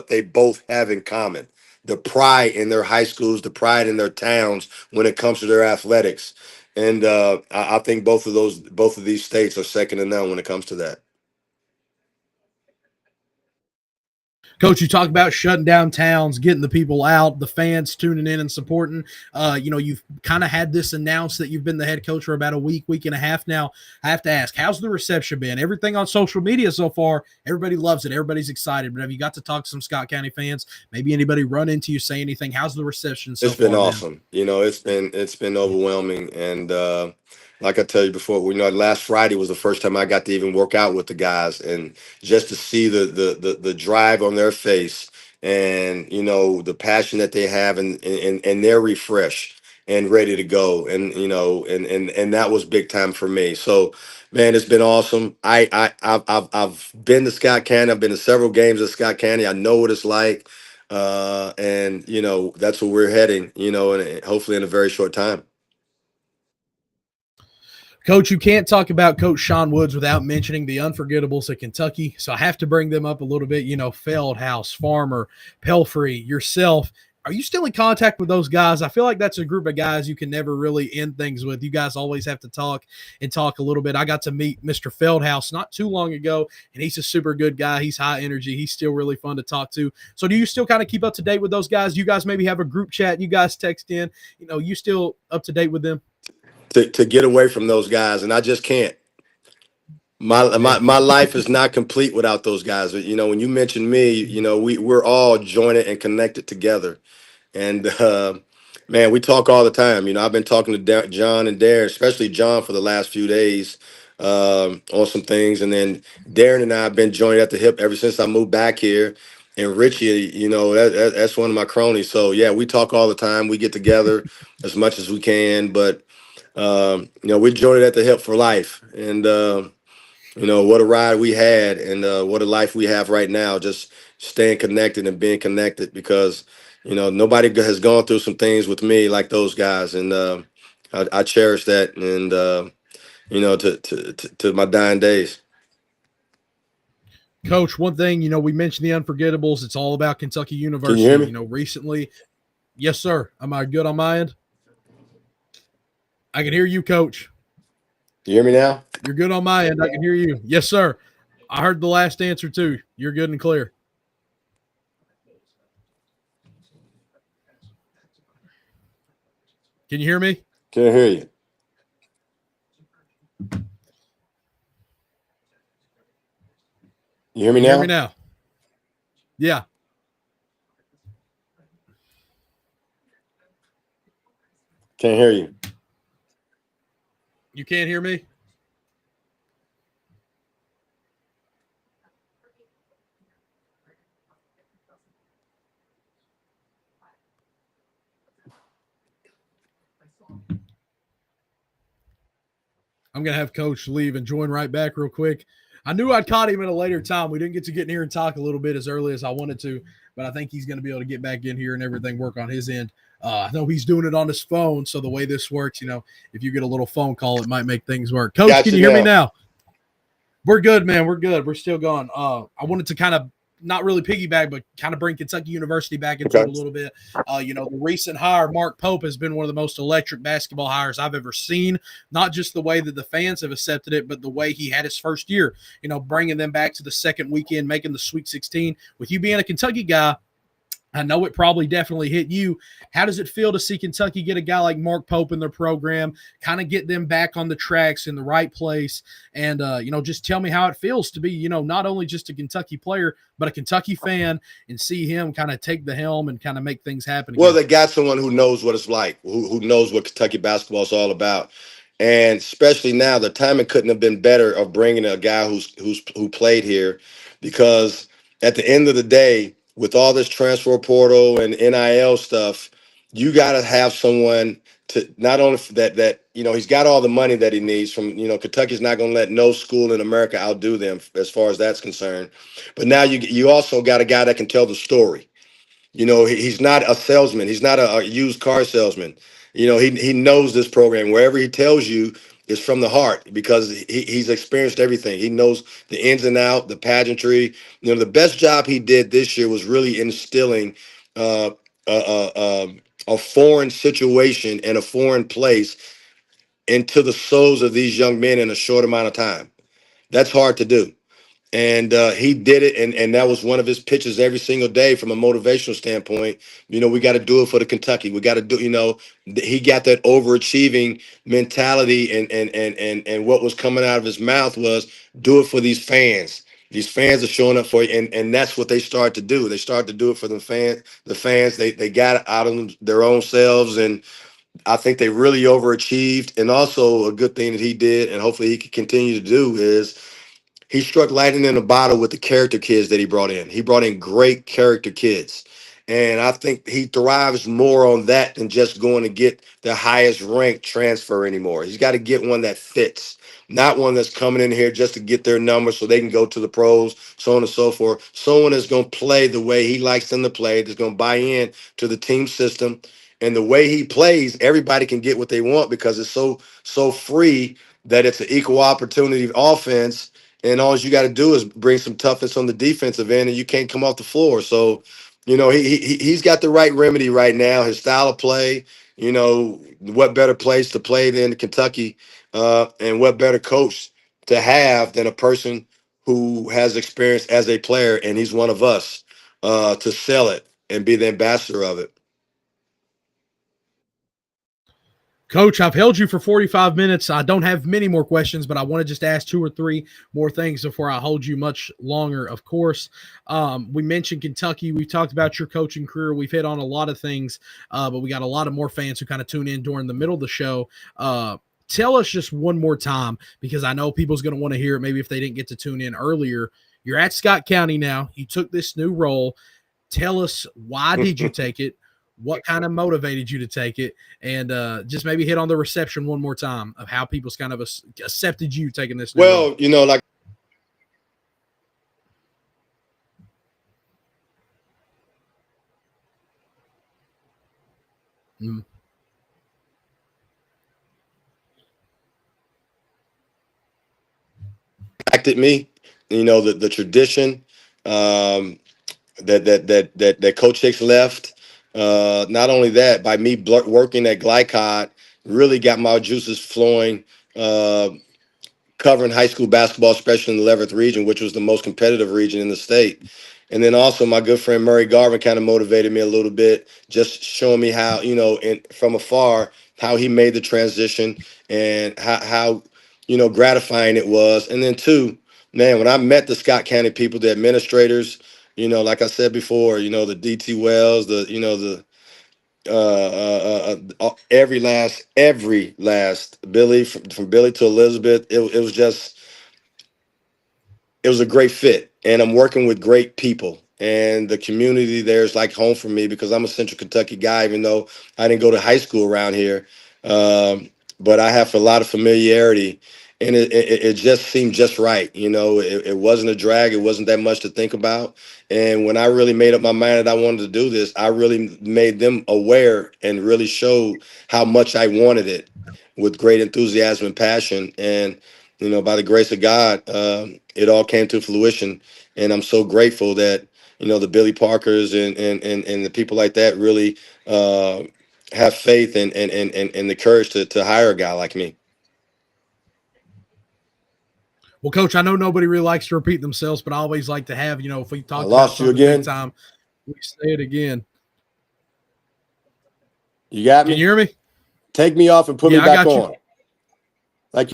they both have in common: the pride in their high schools, the pride in their towns when it comes to their athletics. And I think both of these states are second to none when it comes to that. Coach, you talk about shutting down towns, getting the people out, the fans tuning in and supporting. You've kind of had this announced that you've been the head coach for about a week and a half now. I have to ask, how's the reception been? Everything on social media so far, everybody loves it. Everybody's excited. But have you got to talk to some Scott County fans? Maybe anybody run into you, say anything? How's the reception so far? It's been awesome. It's been overwhelming. And like I tell you before, last Friday was the first time I got to even work out with the guys, and just to see the drive on their face, and the passion that they have, and they're refreshed and ready to go, and and that was big time for me. So man, it's been awesome. I've been to Scott County. I've been to several games at Scott County. I know what it's like. And that's where we're heading, and hopefully in a very short time. Coach, you can't talk about Coach Sean Woods without mentioning the unforgettables at Kentucky. So I have to bring them up a little bit. Feldhouse, Farmer, Pelfrey, yourself. Are you still in contact with those guys? I feel like that's a group of guys you can never really end things with. You guys always have to talk a little bit. I got to meet Mr. Feldhouse not too long ago, and he's a super good guy. He's high energy. He's still really fun to talk to. So do you still kind of keep up to date with those guys? You guys maybe have a group chat. You guys text in. You still up to date with them? To get away from those guys, and I just can't. My life is not complete without those guys. When you mention me, we're all jointed and connected together. And man, we talk all the time. I've been talking to John and Darren, especially John, for the last few days on some things. And then Darren and I have been joined at the hip ever since I moved back here. And Richie, that's one of my cronies. So yeah, we talk all the time. We get together as much as we can, but we're joined at the hip for life. And what a ride we had, and what a life we have right now. Just staying connected and being connected, because nobody has gone through some things with me like those guys, and I cherish that, and to my dying days. Coach, one thing, we mentioned the unforgettables. It's all about Kentucky University. Can you hear me? Recently, yes, sir. Am I good on my end? I can hear you, Coach. You hear me now? You're good on my end. I can hear you. Yes, sir. I heard the last answer too. You're good and clear. Can you hear me? Can't hear you. You hear me now? Hear me now? Yeah. Can't hear you. You can't hear me? I'm going to have Coach leave and join right back real quick. I knew I'd caught him at a later time. We didn't get to get in here and talk a little bit as early as I wanted to, but I think he's going to be able to get back in here and everything work on his end. I know he's doing it on his phone, so the way this works, if you get a little phone call, it might make things work. Coach, can you hear me now? We're good, man. We're good. We're still going. I wanted to kind of not really piggyback, but kind of bring Kentucky University back into it a little bit. The recent hire, Mark Pope, has been one of the most electric basketball hires I've ever seen. Not just the way that the fans have accepted it, but the way he had his first year, bringing them back to the second weekend, making the Sweet 16. With you being a Kentucky guy, I know it probably definitely hit you. How does it feel to see Kentucky get a guy like Mark Pope in their program, kind of get them back on the tracks in the right place? And, just tell me how it feels to be, not only just a Kentucky player, but a Kentucky fan, and see him kind of take the helm and kind of make things happen again. Well, they got someone who knows what it's like, who knows what Kentucky basketball is all about. And especially now, the timing couldn't have been better of bringing a guy who played here, because at the end of the day, with all this transfer portal and NIL stuff, you got to have someone to not only that he's got all the money that he needs from, Kentucky's not going to let no school in America outdo them as far as that's concerned. But now you also got a guy that can tell the story. He's not a salesman. He's not a used car salesman. He knows this program. Wherever he tells you is from the heart, because he's experienced everything. He knows the ins and out, the pageantry. The best job he did this year was really instilling a foreign situation and a foreign place into the souls of these young men in a short amount of time. That's hard to do. And he did it, and that was one of his pitches every single day from a motivational standpoint. We got to do it for the Kentucky. We got to do. He got that overachieving mentality, and what was coming out of his mouth was, do it for these fans. These fans are showing up for you, and that's what they start to do. They start to do it for the fans. The fans, they got it out of their own selves, and I think they really overachieved. And also a good thing that he did, and hopefully he can continue to do, is he struck lightning in a bottle with the character kids that he brought in. He brought in great character kids. And I think he thrives more on that than just going to get the highest ranked transfer anymore. He's got to get one that fits, not one that's coming in here just to get their numbers so they can go to the pros, so on and so forth. Someone that's going to play the way he likes them to play, that's going to buy in to the team system. And the way he plays, everybody can get what they want, because it's so free that it's an equal opportunity offense. And all you got to do is bring some toughness on the defensive end, and you can't come off the floor. So, He's got the right remedy right now. His style of play, what better place to play than Kentucky, and what better coach to have than a person who has experience as a player, and he's one of us, to sell it and be the ambassador of it. Coach, I've held you for 45 minutes. I don't have many more questions, but I want to just ask 2 or 3 more things before I hold you much longer, of course. We mentioned Kentucky. We've talked about your coaching career. We've hit on a lot of things, but we got a lot of more fans who kind of tune in during the middle of the show. Tell us just one more time, because I know people's going to want to hear it maybe if they didn't get to tune in earlier. You're at Scott County now. You took this new role. Tell us, why did you take it? What kind of motivated you to take it? And just maybe hit on the reception one more time of how people's kind of accepted you taking this new role. Like impacted me, the tradition, that Coach Hicks left. Not only that, by me working at Glycod, really got my juices flowing, covering high school basketball, especially in the 11th region, which was the most competitive region in the state. And then also my good friend Murray Garvin kind of motivated me a little bit, just showing me how, from afar, how he made the transition and how gratifying it was. And then two, man, when I met the Scott County people, the administrators, like I said before, the DT Wells, every last Billy, from Billy to Elizabeth, it was a great fit, and I'm working with great people, and the community there is like home for me because I'm a Central Kentucky guy, even though I didn't go to high school around here. But I have a lot of familiarity, and it just seemed just right. It wasn't a drag. It wasn't that much to think about. And when I really made up my mind that I wanted to do this, I really made them aware and really showed how much I wanted it with great enthusiasm and passion. And by the grace of God, it all came to fruition, and I'm so grateful that the Billy Parkers and the people like that really have faith and the courage to hire a guy like me. Well, Coach, I know nobody really likes to repeat themselves, but I always like to have, if we talk about something big time, we say it again. You got me? Can you hear me? Take me off and put me back on. Like,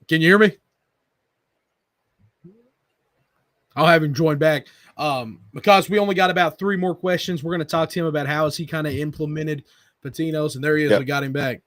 can you hear me? I'll have him join back. Because we only got about 3 more questions. We're going to talk to him about how has he kind of implemented Pitino's, and there he is. Yep. We got him back.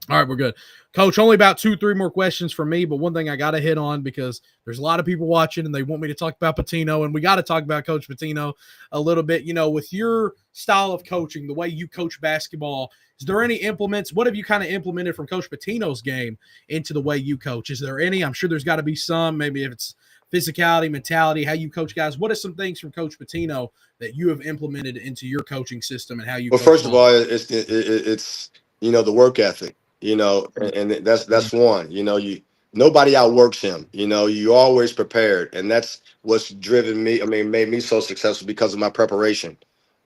All right, we're good. Coach, only about 2-3 more questions for me, but one thing I got to hit on, because there's a lot of people watching and they want me to talk about Pitino, and we got to talk about Coach Pitino a little bit. With your style of coaching, the way you coach basketball, is there any implements? What have you kind of implemented from Coach Pitino's game into the way you coach? Is there any? I'm sure there's got to be some, maybe if it's physicality, mentality, how you coach guys. What are some things from Coach Pitino that you have implemented into your coaching system and how you coach? Well, first of all, it's the work ethic. And that's one. Nobody outworks him. You always prepared, and that's what's driven me. Made me so successful because of my preparation.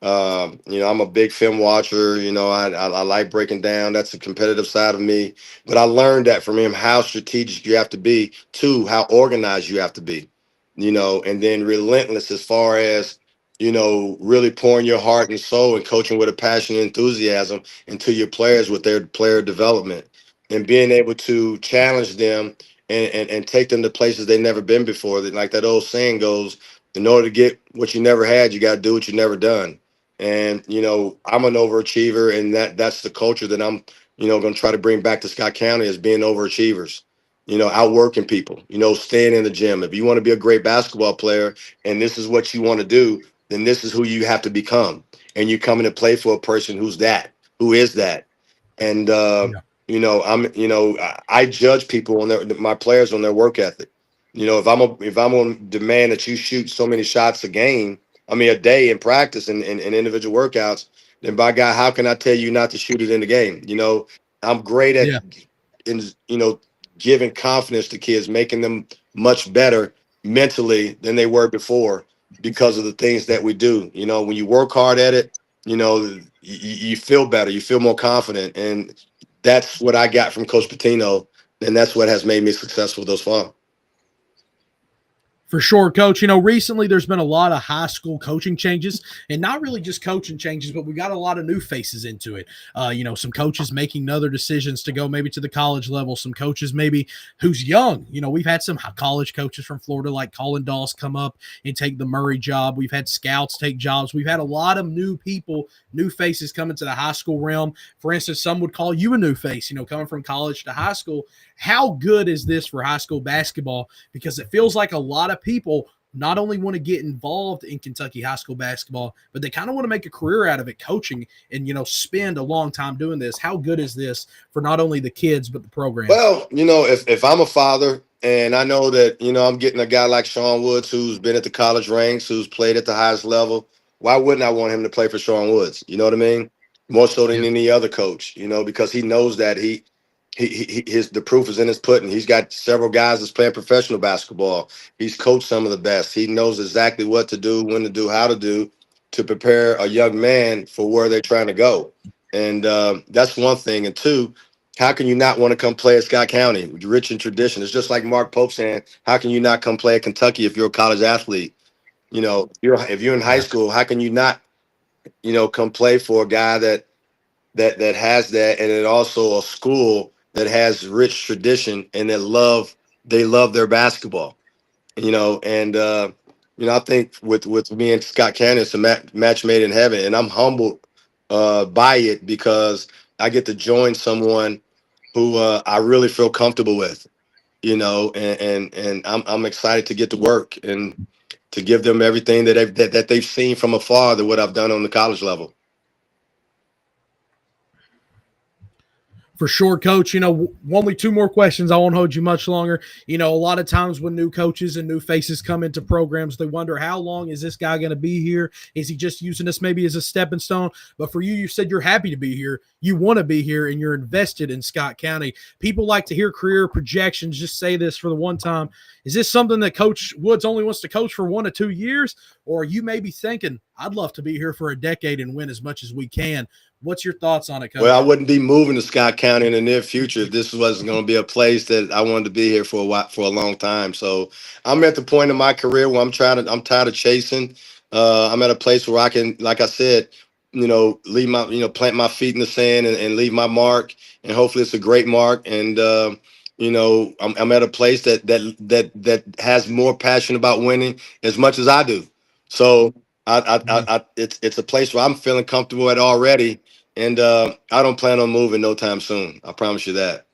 I'm a big film watcher. I like breaking down. That's the competitive side of me. But I learned that from him, how strategic you have to be. 2, how organized you have to be. And then relentless as far as really pouring your heart and soul and coaching with a passion and enthusiasm into your players with their player development, and being able to challenge them and take them to places they've never been before. That, like that old saying goes, in order to get what you never had, you got to do what you never done. And, I'm an overachiever, and that's the culture that I'm, going to try to bring back to Scott County, as being overachievers. Outworking people, staying in the gym. If you want to be a great basketball player and this is what you want to do, then this is who you have to become. And you come in to play for a person who is that. And, I judge people on my players on their work ethic. If I'm going to demand that you shoot so many shots a day in practice and individual workouts, then by God, how can I tell you not to shoot it in the game? I'm great at, giving confidence to kids, making them much better mentally than they were before because of the things that we do. You know, when you work hard at it, you feel better, you feel more confident. And that's what I got from Coach Pitino. And that's what has made me successful thus far. For sure, Coach. Recently there's been a lot of high school coaching changes, and not really just coaching changes, but we got a lot of new faces into it. Some coaches making other decisions to go maybe to the college level. Some coaches maybe who's young. We've had some college coaches from Florida like Colin Doss come up and take the Murray job. We've had scouts take jobs. We've had a lot of new people, new faces come into the high school realm. For instance, some would call you a new face, coming from college to high school. How good is this for high school basketball? Because it feels like a lot of people not only want to get involved in Kentucky high school basketball, but they kind of want to make a career out of it, coaching, and spend a long time doing this. How good is this for not only the kids but the program? Well, if I'm a father and I know that I'm getting a guy like Sean Woods who's been at the college ranks, who's played at the highest level, why wouldn't I want him to play for Sean Woods? You know what I mean? More so than any other coach, because he knows that the proof is in his pudding. He's got several guys that's playing professional basketball. He's coached some of the best. He knows exactly what to do, when to do, how to do to prepare a young man for where they're trying to go. And that's one thing. And two, how can you not want to come play at Scott County, rich in tradition? It's just like Mark Pope saying, how can you not come play at Kentucky if you're a college athlete? If you're in high school, how can you not, come play for a guy that has that, and then also a school that has rich tradition and they love their basketball, and I think with me and Scott County, it's a match made in heaven, and I'm humbled by it because I get to join someone who I really feel comfortable with, and I'm excited to get to work and to give them everything that they've seen from afar, than what I've done on the college level. For sure, Coach. Only two more questions. I won't hold you much longer. A lot of times when new coaches and new faces come into programs, they wonder, how long is this guy going to be here? Is he just using this maybe as a stepping stone? But for you, you said you're happy to be here. You want to be here, and you're invested in Scott County. People like to hear career projections. Just say this for the one time. Is this something that Coach Woods only wants to coach for 1 to 2 years? Or are you maybe thinking, I'd love to be here for a decade and win as much as we can? What's your thoughts on it, Coach? Well, I wouldn't be moving to Scott County in the near future if this wasn't going to be a place that I wanted to be here for a long time. So I'm at the point in my career where I'm tired of chasing. I'm at a place where I can, like I said, leave my, plant my feet in the sand and leave my mark. And hopefully it's a great mark. And, I'm at a place that has more passion about winning as much as I do. So it's a place where I'm feeling comfortable at already. And I don't plan on moving no time soon. I promise you that.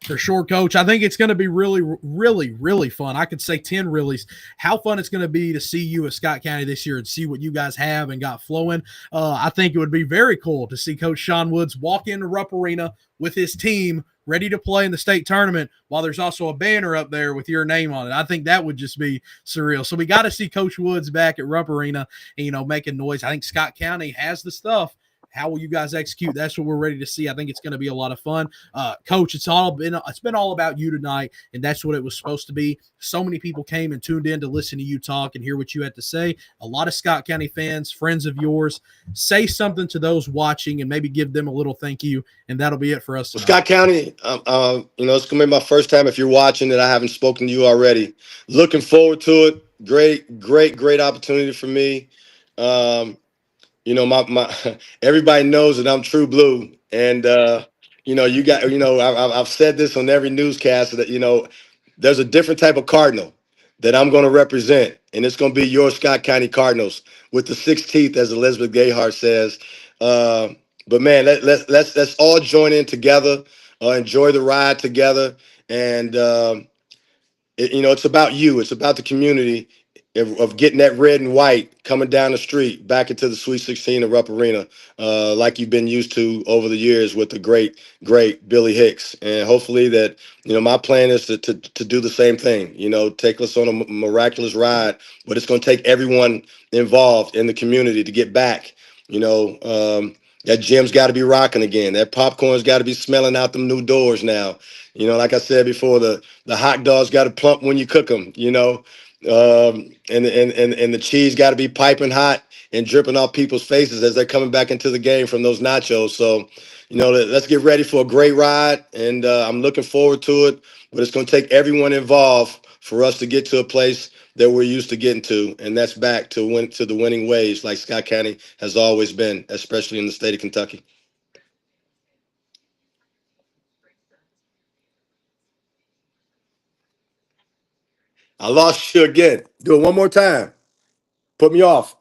For sure, Coach. I think it's going to be really, really, really fun. I could say 10 reallys. How fun it's going to be to see you at Scott County this year and see what you guys have and got flowing. I think it would be very cool to see Coach Sean Woods walk into Rupp Arena with his team ready to play in the state tournament while there's also a banner up there with your name on it. I think that would just be surreal. So we got to see Coach Woods back at Rupp Arena, and, making noise. I think Scott County has the stuff. How will you guys execute? That's what we're ready to see. I think it's going to be a lot of fun. Coach, it's been all about you tonight, and that's what it was supposed to be. So many people came and tuned in to listen to you talk and hear what you had to say. A lot of Scott County fans, friends of yours. Say something to those watching and maybe give them a little thank you, and that'll be it for us tonight. Scott County, it's going to be my first time, if you're watching, that I haven't spoken to you already. Looking forward to it. Great opportunity for me. My everybody knows that I'm true blue, and I've said this on every newscast that there's a different type of Cardinal that I'm going to represent, and it's going to be your Scott County Cardinals with the 6 teeth, as Elizabeth Gayhart says. But man, let's all join in together, enjoy the ride together, and it's about you. It's about the community of getting that red and white coming down the street back into the Sweet 16 of Rupp Arena, like you've been used to over the years with the great Billy Hicks. And hopefully that, my plan is to do the same thing, take us on a miraculous ride, but it's going to take everyone involved in the community to get back, That gym's got to be rocking again. That popcorn's got to be smelling out them new doors now. You know, like I said before, the hot dogs got to plump when you cook them. You know, and the cheese got to be piping hot and dripping off people's faces as they're coming back into the game from those nachos. So, you know, let's get ready for a great ride, and I'm looking forward to it. But it's going to take everyone involved for us to get to a place that we're used to getting to, and that's back to the winning ways, like Scott County has always been, especially in the state of Kentucky. I lost you again. Do it one more time. Put me off.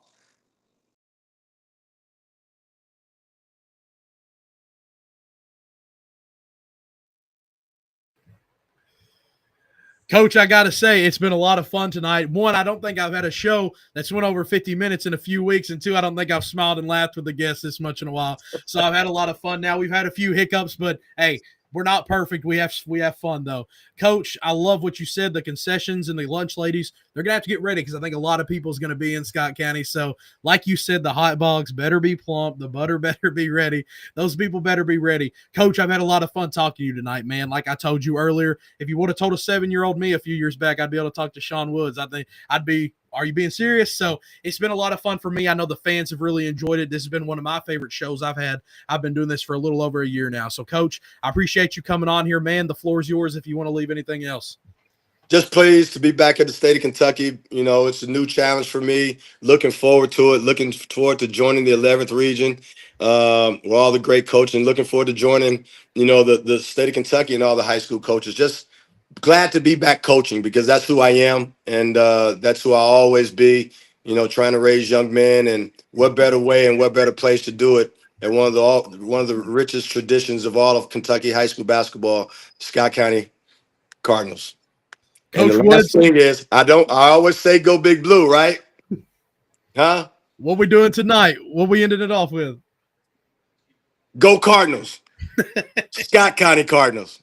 Coach, I got to say, it's been a lot of fun tonight. One, I don't think I've had a show that's went over 50 minutes in a few weeks. And two, I don't think I've smiled and laughed with the guests this much in a while. So I've had a lot of fun now. We've had a few hiccups, but hey, we're not perfect. We have fun, though. Coach, I love what you said. The concessions and the lunch ladies, they're going to have to get ready because I think a lot of people is going to be in Scott County. So like you said, the hot dogs better be plump. The butter better be ready. Those people better be ready. Coach, I've had a lot of fun talking to you tonight, man. Like I told you earlier, if you would have told a 7-year-old me a few years back, I'd be able to talk to Sean Woods. I think I'd be, are you being serious? So it's been a lot of fun for me. I know the fans have really enjoyed it. This has been one of my favorite shows I've had. I've been doing this for a little over a year now. So, Coach, I appreciate you coming on here, man. The floor is yours if you want to leave anything else. Just pleased to be back at the state of Kentucky. You know, it's a new challenge for me. Looking forward to it. Looking forward to joining the 11th region with all the great coaching. Looking forward to joining, you know, the state of Kentucky and all the high school coaches. Just glad to be back coaching because that's who I am, and that's who I'll always be. You know, trying to raise young men, and what better way and what better place to do it at one of the richest traditions of all of Kentucky high school basketball, Scott County Cardinals. And Coach the last Woods, thing is, I always say go Big Blue, right? Huh? what we doing tonight? What we ended it off with? Go Cardinals. Scott County Cardinals.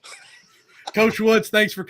Coach Woods, thanks for coming.